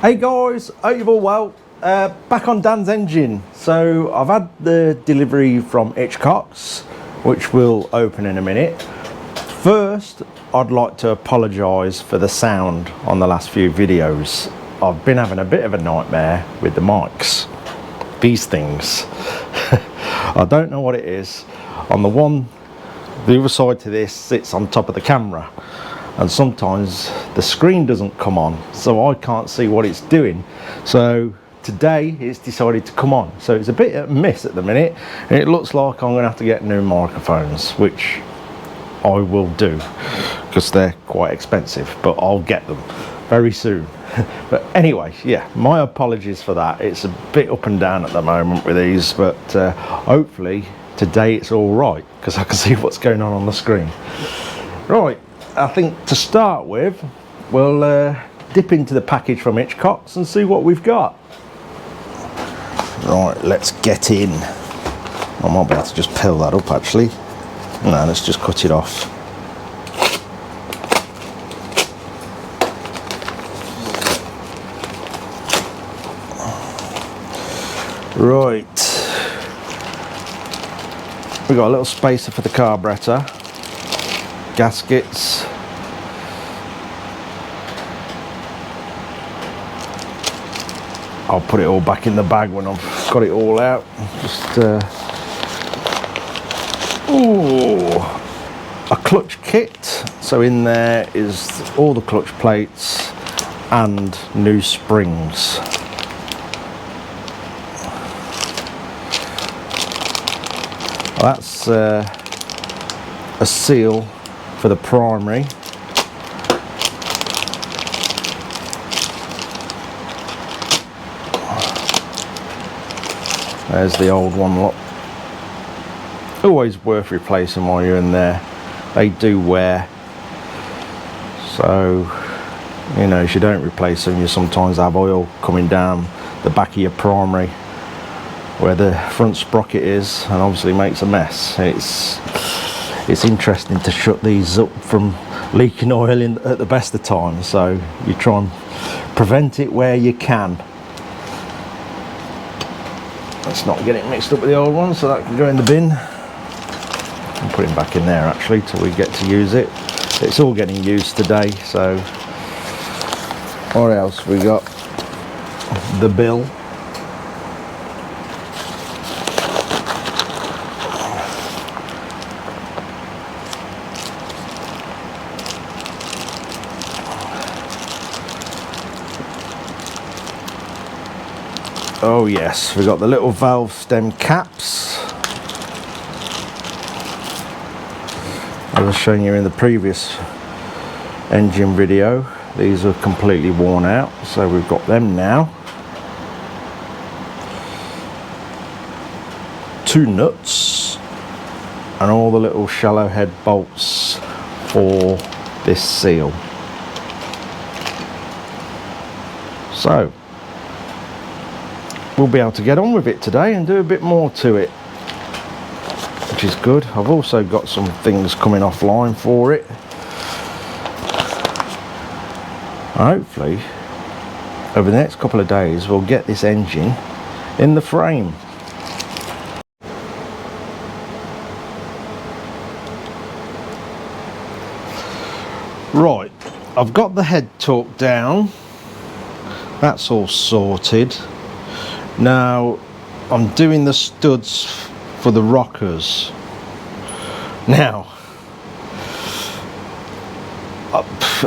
Hey guys, hope you're all well. Back on Dan's engine. So I've had the delivery from Hitchcock's, which we'll open in a minute. First, I'd like to apologise for the sound on the last few videos. I've been having a bit of a nightmare with the mics. These things. I don't know what it is. On the other side to this sits on top of the camera. And sometimes the screen doesn't come on, so I can't see what it's doing. So today it's decided to come on. So it's a bit of a miss at the minute, and it looks like I'm gonna have to get new microphones, which I will do because they're quite expensive, but I'll get them very soon. But anyway, yeah, my apologies for that. It's a bit up and down at the moment with these, but hopefully today it's all right because I can see what's going on the screen. Right. I think to start with, we'll dip into the package from Hitchcock's and see what we've got. Right, let's get in. I might be able to just peel that up actually. No, let's just cut it off. Right. We've got a little spacer for the carburetor. Gaskets, I'll put it all back in the bag when I've got it all out. Just a clutch kit. So in there is all the clutch plates and new springs. That's a seal for the primary. There's the old one. Look, always worth replacing while you're in there. They do wear, so you know, if you don't replace them, you sometimes have oil coming down the back of your primary where the front sprocket is, and obviously makes a mess. It's interesting to shut these up from leaking oil in at the best of times, so you try and prevent it where you can. Let's not get it mixed up with the old one, so that can go in the bin. I'll put it back in there actually till we get to use it. It's all getting used today, so what else we got? The bill. Oh yes, we've got the little valve stem caps. I was showing you in the previous engine video, these are completely worn out, so we've got them now. 2 nuts and all the little shallow head bolts for this seal. So we'll be able to get on with it today and do a bit more to it, which is good. I've also got some things coming offline for it. Hopefully over the next couple of days we'll get this engine in the frame. Right, I've got the head torque down, that's all sorted. Now I'm doing the studs for the rockers. Now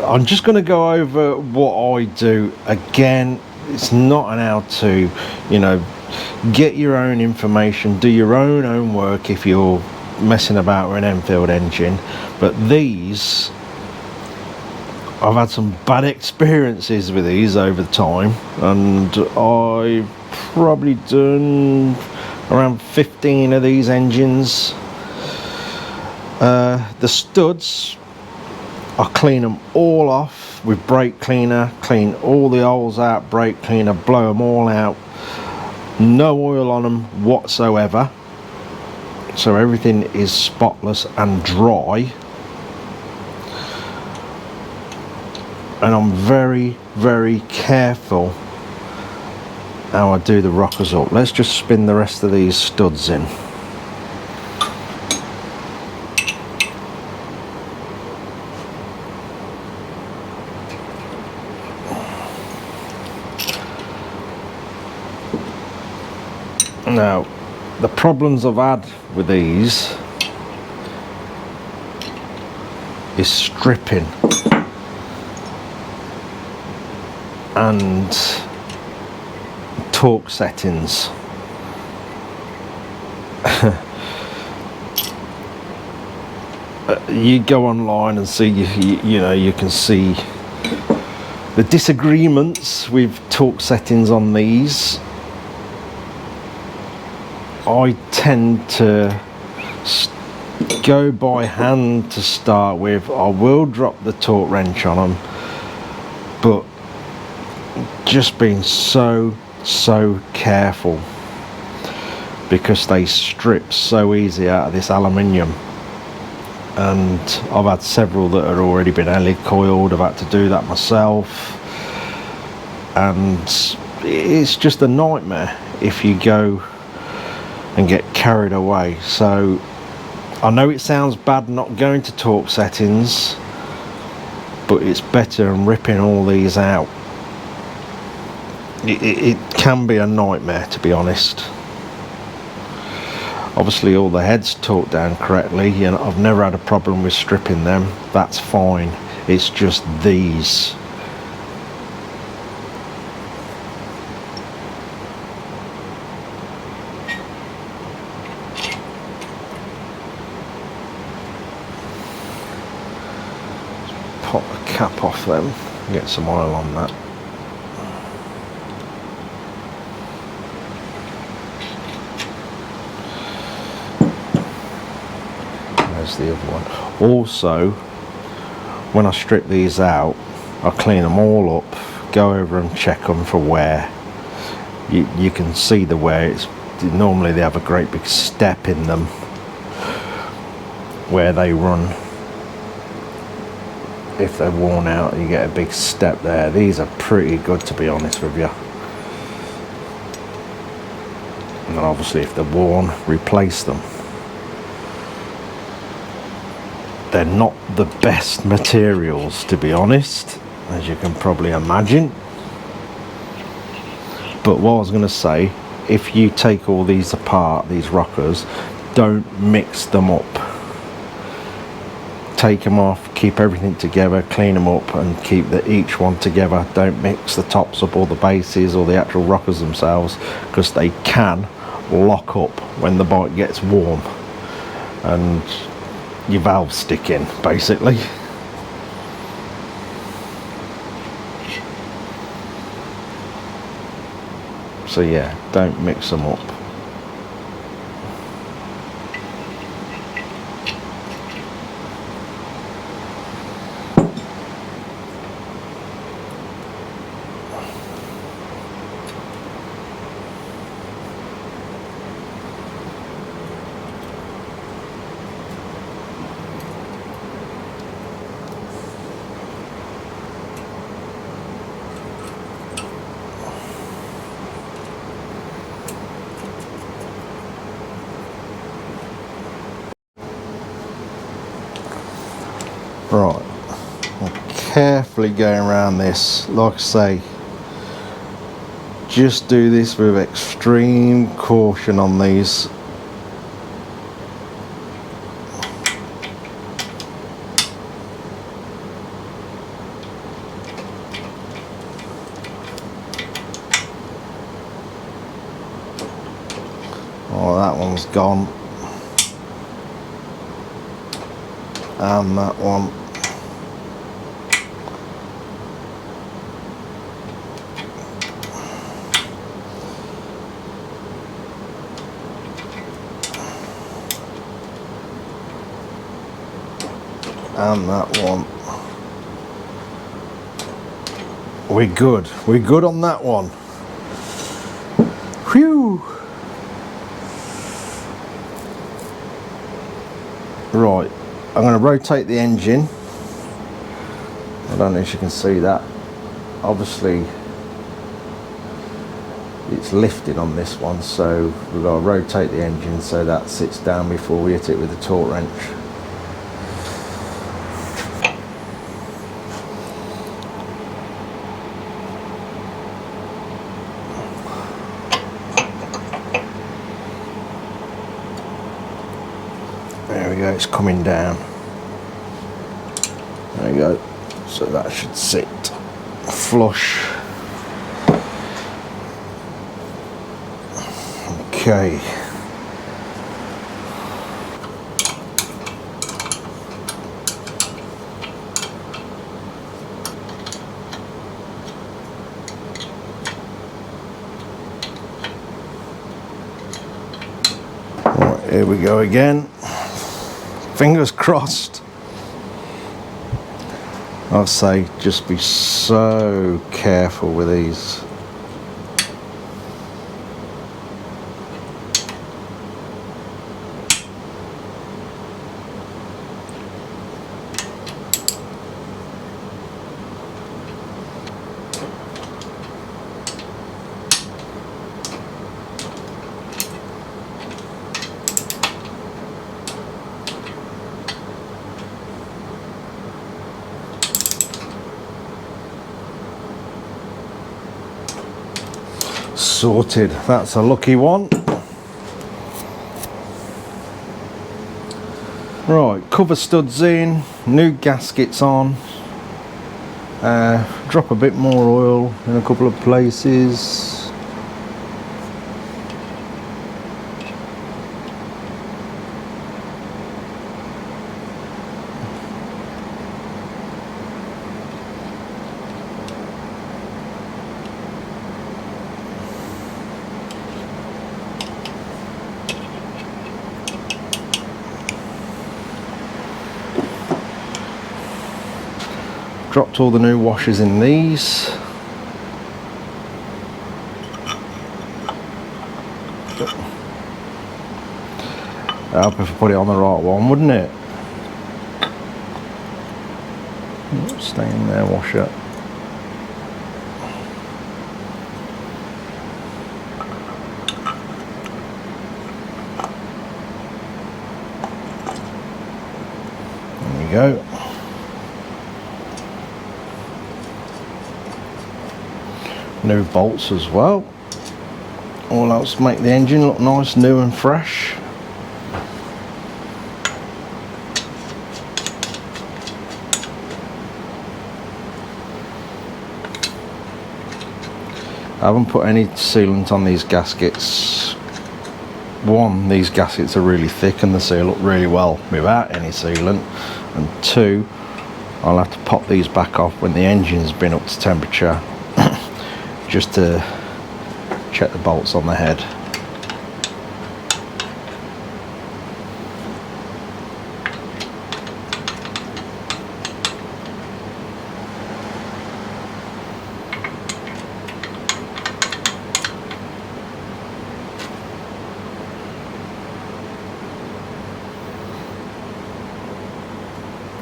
I'm just going to go over what I do. Again, it's not an how to, you know, get your own information, do your own homework if you're messing about with an Enfield engine. But these, I've had some bad experiences with these over time, and I've probably done around 15 of these engines. The studs, I clean them all off with brake cleaner, clean all the holes out, brake cleaner, blow them all out. No oil on them whatsoever, so everything is spotless and dry. And I'm very, very careful how I do the rockers up. Let's just spin the rest of these studs in. Now, the problems I've had with these is stripping and torque settings. You go online and see, you know, you can see the disagreements with torque settings on these. I tend to go by hand to start with. I will drop the torque wrench on them, but just being so careful, because they strip so easy out of this aluminium. And I've had several that had already been helicoiled. I've had to do that myself, and it's just a nightmare if you go and get carried away. So I know it sounds bad not going to torque settings, but it's better than ripping all these out. It can be a nightmare, to be honest. Obviously all the heads torqued down correctly, you know, I've never had a problem with stripping them. That's fine. It's just these. Pop the cap off them, get some oil on that. There's the other one. Also, when I strip these out, I clean them all up, go over and check them for wear. You can see the wear. Normally they have a great big step in them where they run. If they're worn out, you get a big step there. These are pretty good, to be honest with you. And then obviously if they're worn, replace them. They're not the best materials, to be honest, as you can probably imagine. But what I was going to say, if you take all these apart, these rockers, don't mix them up. Take them off, keep everything together, clean them up and keep each one together. Don't mix the tops up or the bases or the actual rockers themselves, because they can lock up when the bike gets warm and your valves stick in, basically. So yeah, don't mix them up. Right, I'm carefully going around this. Like I say, just do this with extreme caution on these. Oh, that one's gone. And that one. And that one. We're good. We're good on that one. Whew. Right. I'm going to rotate the engine. I don't know if you can see that. Obviously, it's lifted on this one, so we've got to rotate the engine so that sits down before we hit it with the torque wrench. There we go, it's coming down. There we go, so that should sit flush. Okay. Right, here we go again. Fingers crossed. I'll say just be so careful with these. Sorted, that's a lucky one. Right, cover studs in, new gaskets on, drop a bit more oil in a couple of places. Dropped all the new washers in these. I'd help if I put it on the right one, wouldn't it? Stay in there, wash it. There we go. New bolts as well. All else make the engine look nice, new and fresh. I haven't put any sealant on these gaskets. One, these gaskets are really thick and they seal up really well without any sealant. And two, I'll have to pop these back off when the engine's been up to temperature, just to check the bolts on the head.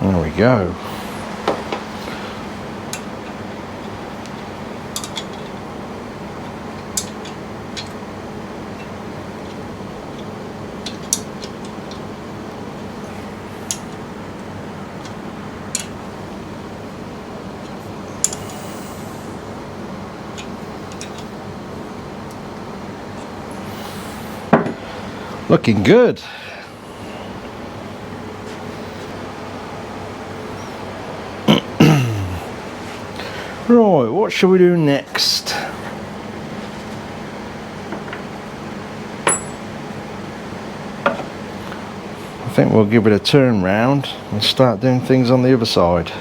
There we go. Looking good. Right, what shall we do next? I think we'll give it a turn round and start doing things on the other side.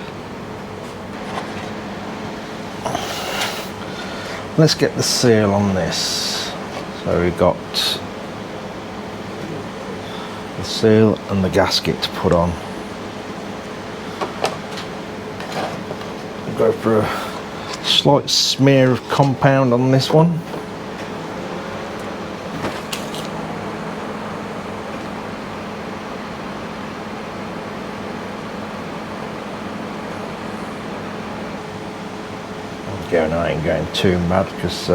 Let's get the seal on this. So we've got the seal and the gasket to put on. We'll go for a slight smear of compound on this one. I ain't going too mad because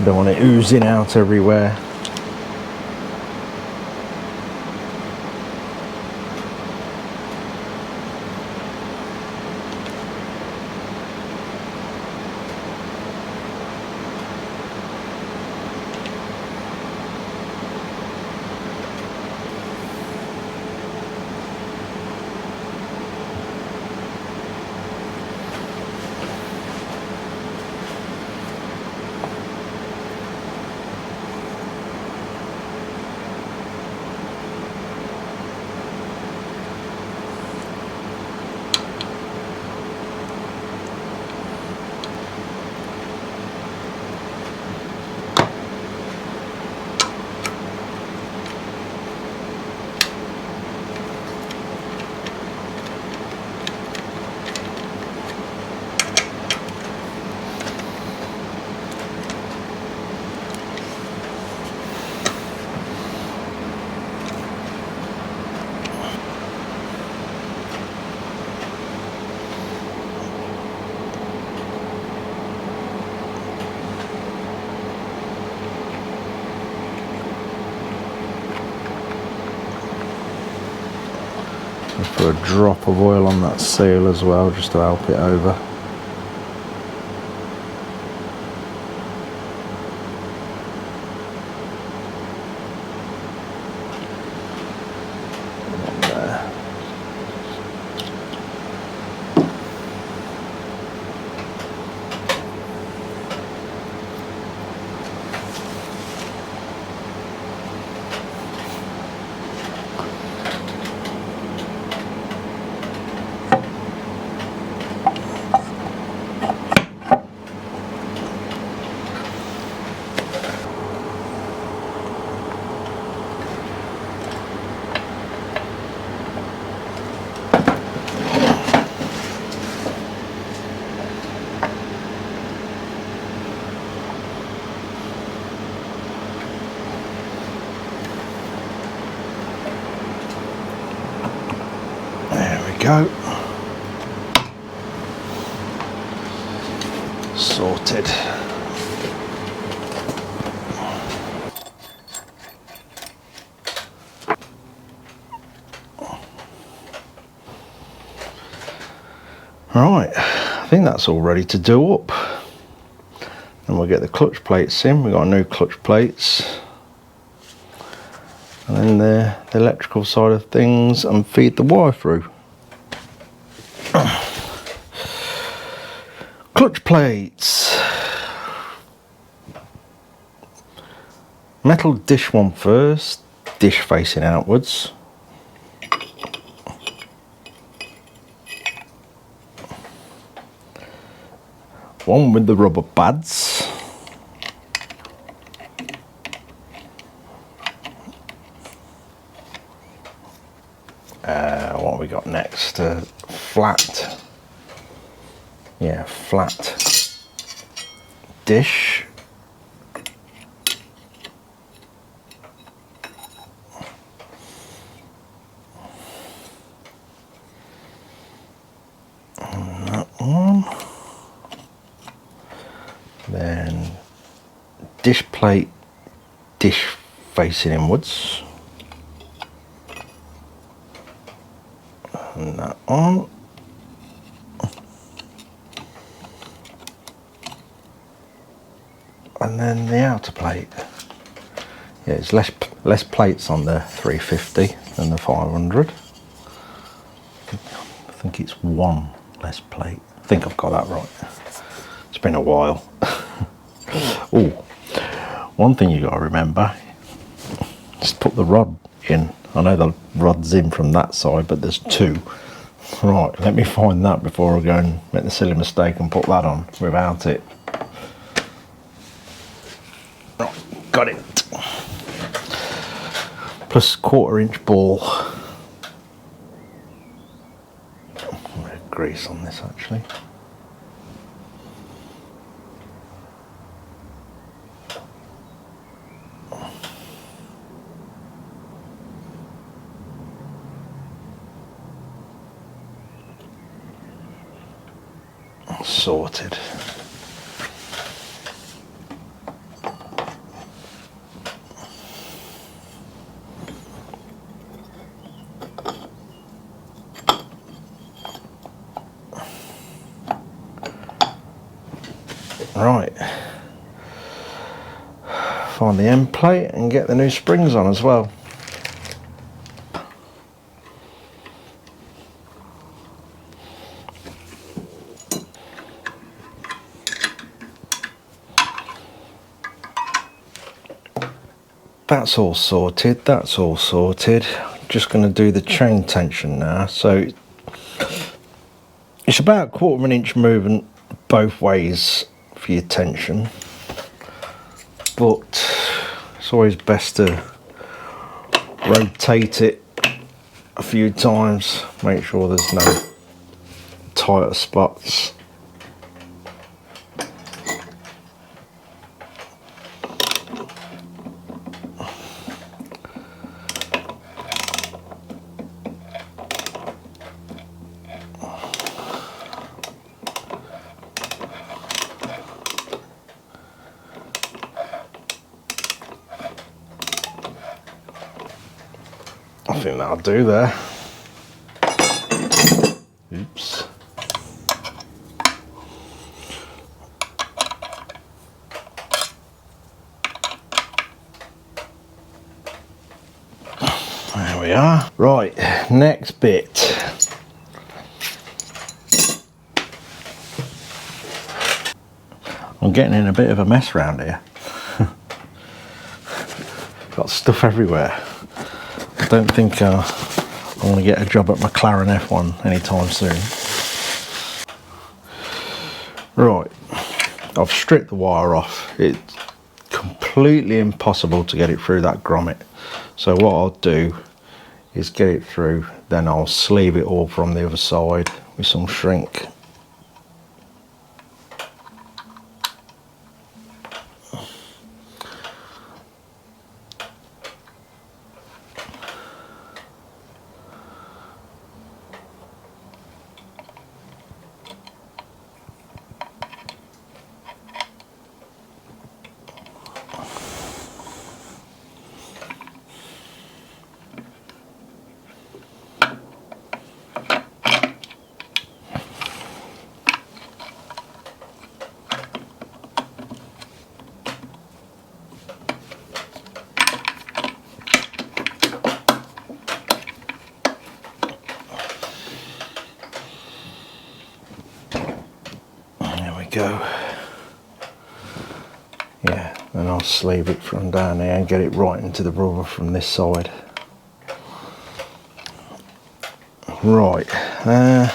Don't want it oozing out everywhere. Put a drop of oil on that seal as well, just to help it over. Go. Sorted. Right, I think that's all ready to do up. And we'll get the clutch plates in. We've got new clutch plates. And then the electrical side of things, and feed the wire through. Clutch plates. Metal dish one first, dish facing outwards. One with the rubber pads. What have we got next? Flat. Yeah, flat dish. And that one. Then dish plate, dish facing inwards. And that one. And then the outer plate. Yeah, it's less plates on the 350 than the 500. I think it's one less plate. I think I've got that right. It's been a while. Oh, one thing you got to remember, just put the rod in. I know the rod's in from that side, but there's two. Right, let me find that before I go and make the silly mistake and put that on without it. Right, got it. Plus 1/4 inch ball. Red grease on this actually. Sorted. find the end plate and get the new springs on as well. That's all sorted, that's all sorted. Just going to do the chain tension now. So it's about 1/4 of an inch movement both ways for your tension, but it's always best to rotate it a few times, make sure there's no tighter spots. I think that'll do there. Oops. There we are. Right, next bit. I'm getting in a bit of a mess around here. Got stuff everywhere. I don't think I'm going to get a job at McLaren F1 anytime soon. Right, I've stripped the wire off. It's completely impossible to get it through that grommet. So what I'll do is get it through, then I'll sleeve it all from the other side with some shrink. Go. Yeah, and I'll sleeve it from down there and get it right into the rubber from this side. Right, now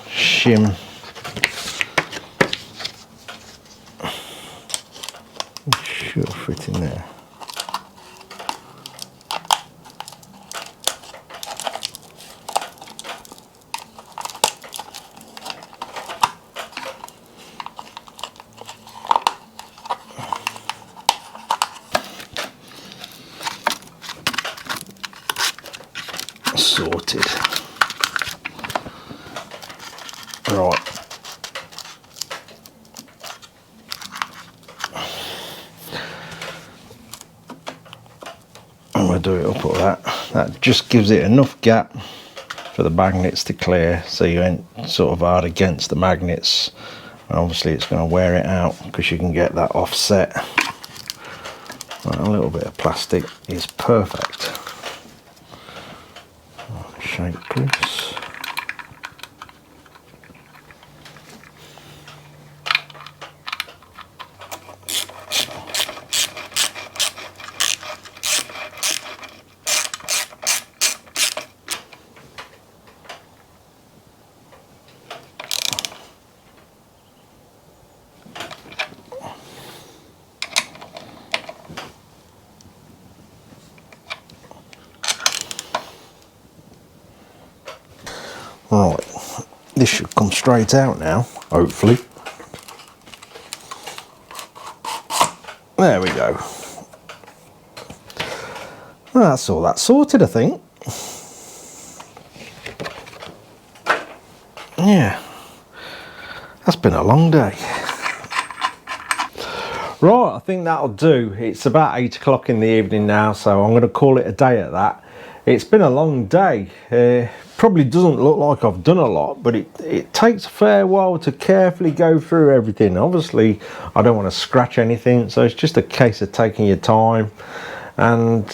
shim. It should fit in there. Sorted. Right. I'm going to do it up like that. That just gives it enough gap for the magnets to clear, so you ain't sort of hard against the magnets, and obviously it's going to wear it out because you can get that offset. Right, a little bit of plastic is perfect. Shape this. Right, this should come straight out now, hopefully. There we go. Well, that's all that sorted, I think. Yeah, that's been a long day. Right, I think that'll do. It's about 8 o'clock in the evening now, so I'm going to call it a day at that. It's been a long day. Probably doesn't look like I've done a lot, but it takes a fair while to carefully go through everything. Obviously, I don't want to scratch anything, so it's just a case of taking your time and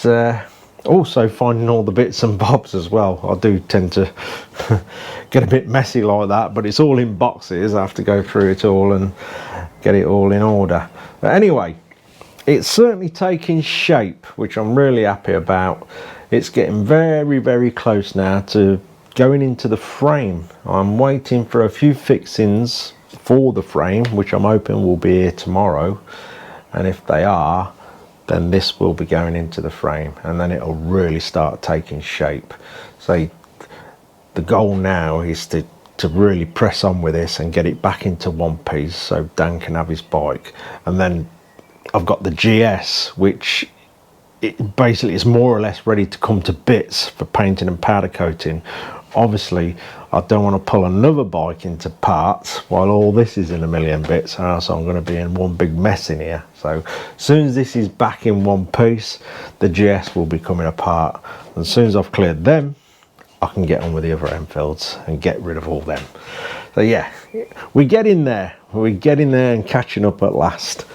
also finding all the bits and bobs as well. I do tend to get a bit messy like that, but it's all in boxes. I have to go through it all and get it all in order. But anyway, it's certainly taking shape, which I'm really happy about. It's getting very, very close now to going into the frame. I'm waiting for a few fixings for the frame, which I'm hoping will be here tomorrow. And if they are, then this will be going into the frame, and then it'll really start taking shape. So the goal now is to really press on with this and get it back into one piece so Dan can have his bike. And then I've got the GS, which it basically is more or less ready to come to bits for painting and powder coating. Obviously, I don't want to pull another bike into parts while all this is in a million bits, or else I'm going to be in one big mess in here. So as soon as this is back in one piece, the GS will be coming apart. And as soon as I've cleared them, I can get on with the other Enfields and get rid of all them. So yeah, we're getting there. We're getting there and catching up at last.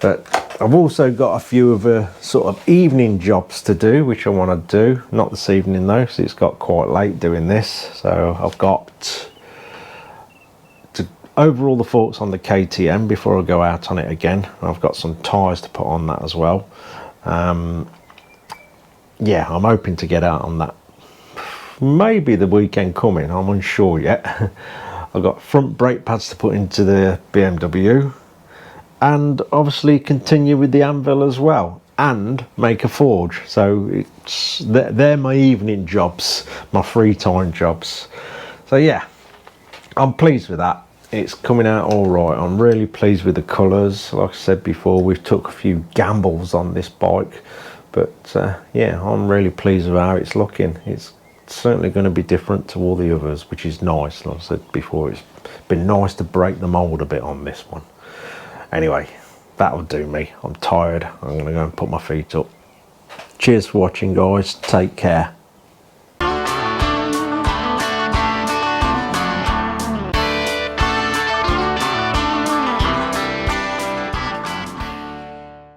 But I've also got a few other sort of evening jobs to do, which I want to do. Not this evening though, because it's got quite late doing this. So I've got to overhaul the forks on the KTM before I go out on it again. I've got some tyres to put on that as well. Yeah, I'm hoping to get out on that maybe the weekend coming. I'm unsure yet. I've got front brake pads to put into the BMW. And obviously continue with the anvil as well, and make a forge. So they're my evening jobs, my free time jobs. So yeah, I'm pleased with that. It's coming out all right. I'm really pleased with the colours. Like I said before, we've took a few gambles on this bike, but yeah, I'm really pleased with how it's looking. It's certainly going to be different to all the others, which is nice. Like I said before, it's been nice to break the mould a bit on this one. Anyway, that'll do me. I'm tired. I'm going to go and put my feet up. Cheers for watching, guys. Take care.